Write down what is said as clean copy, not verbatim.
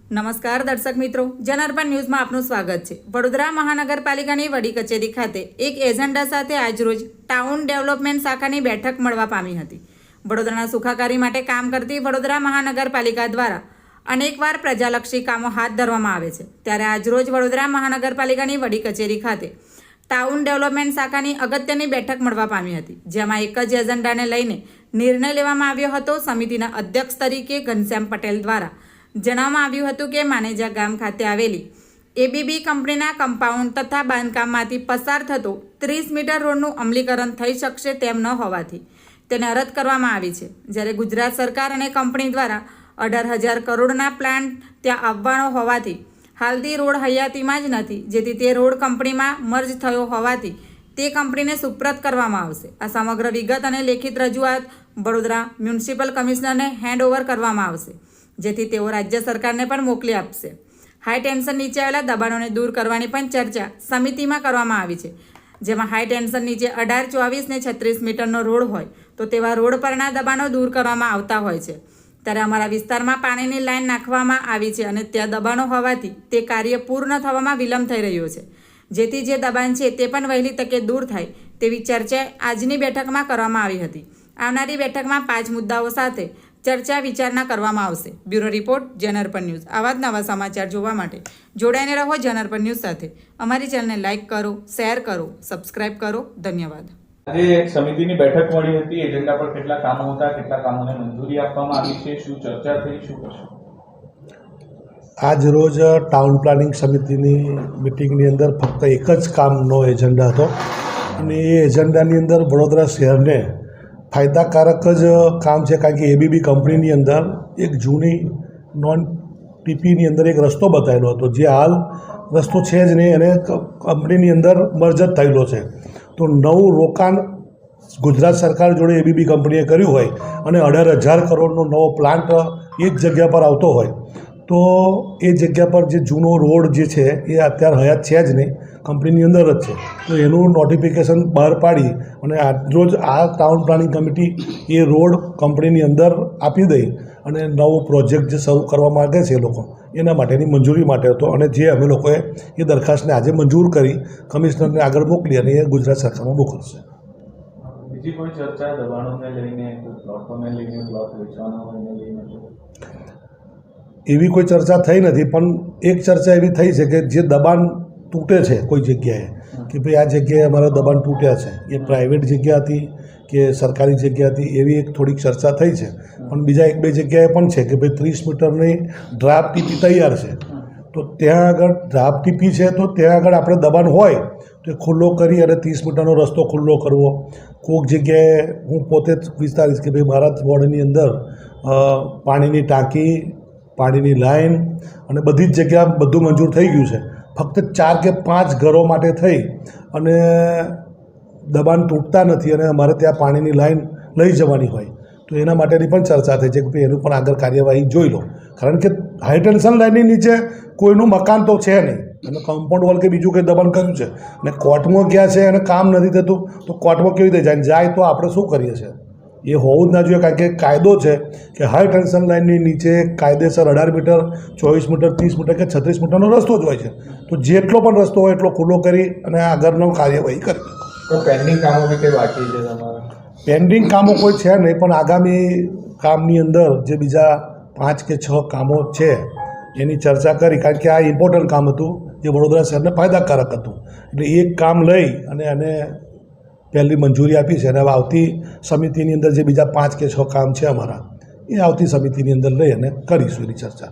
નમસ્કાર દર્શક મિત્રો, જનાર્પણ ન્યૂઝમાં આપનું સ્વાગત છે। વડોદરા મહાનગરપાલિકાની વડી કચેરી ખાતે એક એજન્ડા સાથે આજરોજ ટાઉન ડેવલપમેન્ટ શાખાની બેઠક મળવા પામી હતી। વડોદરાના સુખાકારી માટે કામ કરતી વડોદરા મહાનગરપાલિકા દ્વારા અનેકવાર પ્રજાલક્ષી કામો હાથ ધરવામાં આવે છે, ત્યારે આજરોજ વડોદરા મહાનગરપાલિકાની વડી કચેરી ખાતે ટાઉન ડેવલપમેન્ટ શાખાની અગત્યની બેઠક મળવા પામી હતી, જેમાં એક જ એજન્ડાને લઈને નિર્ણય લેવામાં આવ્યો હતો। સમિતિના અધ્યક્ષ તરીકે ઘનશ્યામ પટેલ દ્વારા જણાવવામાં આવ્યું હતું કે માનેજા ગામ ખાતે આવેલી એબીબી કંપનીના કમ્પાઉન્ડ તથા બાંધકામમાંથી પસાર થતો 30 મીટર રોડનું અમલીકરણ થઈ શકશે તેમ ન હોવાથી તેને રદ કરવામાં આવી છે, જ્યારે ગુજરાત સરકાર અને કંપની દ્વારા 18,000 કરોડના પ્લાન્ટ ત્યાં આવવાનો હોવાથી હાલથી રોડ હયાતીમાં જ નથી, જેથી તે રોડ કંપનીમાં મર્જ થયો હોવાથી તે કંપનીને સુપ્રત કરવામાં આવશે। આ સમગ્ર વિગત અને લેખિત રજૂઆત વડોદરા મ્યુનિસિપલ કમિશનરને હેન્ડઓવર કરવામાં આવશે, જેથી તેઓ રાજ્ય સરકારને પણ મોકલી આપશે। હાઈ ટેન્શન નીચે આવેલા દબાણોને દૂર કરવાની પણ ચર્ચા સમિતિમાં કરવામાં આવી છે, જેમાં હાઈ ટેન્શન નીચે 18, 24 ને 36 મીટરનો રોડ હોય તો તેવા રોડ પરના દબાણો દૂર કરવામાં આવતા હોય છે, ત્યારે અમારા વિસ્તારમાં પાણીની લાઈન નાખવામાં આવી છે અને ત્યાં દબાણો હોવાથી તે કાર્ય પૂર્ણ થવામાં વિલંબ થઈ રહ્યો છે, જેથી જે દબાણ છે તે પણ વહેલી તકે દૂર થાય તેવી ચર્ચા આજની બેઠકમાં કરવામાં આવી હતી। આવનારી બેઠકમાં 5 મુદ્દાઓ સાથે ચર્ચા વિચારણા કરવામાં આવશે। Bureau report, જનાર્પણ news. આવા જ નવા સમાચાર જોવા માટે જોડાઈને રહો જનાર્પણ ન્યૂઝ સાથે। અમારી ચેનલને લાઇક કરો, શેર કરો, સબસ્ક્રાઇબ કરો। ધન્યવાદ। આજે સમિતિની બેઠક મળી હતી, એજન્ડા પર કેટલા કામો હતા, કેટલા કામોને મંજૂરી આપવામાં આવી છે, શું ચર્ચા થઈ, શું કરશો? આજ રોજ ટાઉન પ્લાનિંગ સમિતિની મિટિંગની અંદર ફક્ત એક જ કામનો એજન્ડા હતો અને એ એજન્ડાની અંદર વડોદરા શહેરને ફાયદાકારક જ કામ છે, કારણ કે એબીબી કંપનીની અંદર એક જૂની નોન ટીપીની અંદર એક રસ્તો બતાવેલો હતો, જે હાલ રસ્તો છે જ નહીં અને કંપનીની અંદર મર્જ જ થયેલો છે। તો નવું રોકાણ ગુજરાત સરકાર જોડે એબીબી કંપનીએ કર્યું હોય અને 18,000 કરોડનો નવો પ્લાન્ટ એક જગ્યા પર આવતો હોય તો એ જગ્યા પર જે જૂનો રોડ જે છે એ અત્યારે હયાત છે જ નહીં, કંપનીની અંદર જ છે, તો એનું નોટિફિકેશન બહાર પાડી અને આજરોજ આ ટાઉન પ્લાનિંગ કમિટી એ રોડ કંપનીની અંદર આપી દઈ અને નવો પ્રોજેક્ટ જે શરૂ કરવા માંગે છે એ લોકો એના માટેની મંજૂરી માટે હતો અને જે અમે લોકોએ એ દરખાસ્તને આજે મંજૂર કરી કમિશનરને આગળ મોકલી અને એ ગુજરાત સરકારમાં મોકલશે। બીજી કોઈ ચર્ચા દબાણોને લઈને, પ્લોટોને લઈને, પ્લોટ વેચવાને લઈને? એવી કોઈ ચર્ચા થઈ નથી, પણ એક ચર્ચા એવી થઈ છે કે જે દબાણ તૂટે છે કોઈ જગ્યાએ કે ભાઈ આ જગ્યાએ અમારા દબાણ તૂટ્યા છે, એ પ્રાઇવેટ જગ્યા હતી કે સરકારી જગ્યા હતી, એવી એક થોડીક ચર્ચા થઈ છે। પણ બીજા 1-2 જગ્યાએ પણ છે કે ભાઈ 30 મીટરની ડ્રાફ્ટ ટીપી તૈયાર છે, તો ત્યાં આગળ ડ્રાફ્ટ ટીપી છે તો ત્યાં આગળ આપણે દબાણ હોય તો એ ખુલ્લો કરી અને 30 મીટરનો રસ્તો ખુલ્લો કરવો। કોઈક જગ્યાએ હું પોતે જ વિચારીશ કે ભાઈ મારા જ વોર્ડની અંદર પાણીની ટાંકી, પાણીની લાઈન અને બધી જ જગ્યા બધું મંજૂર થઈ ગયું છે, ફક્ત 4 કે 5 ઘરો માટે થઈ અને દબાણ તૂટતા નથી અને અમારે ત્યાં પાણીની લાઈન લઈ જવાની હોય તો એના માટેની પણ ચર્ચા થઈ છે કે ભાઈ એનું પણ આગળ કાર્યવાહી જોઈ લો, કારણ કે હાઈ ટેન્શન લાઈનની નીચે કોઈનું મકાન તો છે નહીં અને કમ્પાઉન્ડ વોલ કે બીજું કંઈ દબાણ કર્યું છે અને કોર્ટમાં ગયા છે અને કામ નથી થતું તો કોર્ટમાં કેવી રીતે જાય તો આપણે શું કરીએ છીએ? એ હોવું જ ના જોઈએ, કારણ કે કાયદો છે કે હાઈ ટેન્શન લાઇનની નીચે કાયદેસર 18 મીટર, 24 મીટર, 30 મીટર કે 36 મીટરનો રસ્તો જ હોય છે, તો જેટલો પણ રસ્તો હોય એટલો ખુલ્લો કરી અને આગળનો કાર્યવાહી કરી। તો પેન્ડિંગ કામો બી કંઈ બાકી છે તમારા? પેન્ડિંગ કામો કોઈ છે નહીં, પણ આગામી કામની અંદર જે બીજા 5 કે 6 કામો છે એની ચર્ચા કરી, કારણ કે આ ઇમ્પોર્ટન્ટ કામ હતું જે વડોદરા શહેરને ફાયદાકારક હતું, એટલે એક કામ લઈ અને એને પહેલી મંજૂરી આપી છે અને હવે આવતી સમિતિની અંદર જે બીજા 5 કે 6 કામ છે અમારા એ આવતી સમિતિની અંદર લઈ અને કરીશું એની ચર્ચા।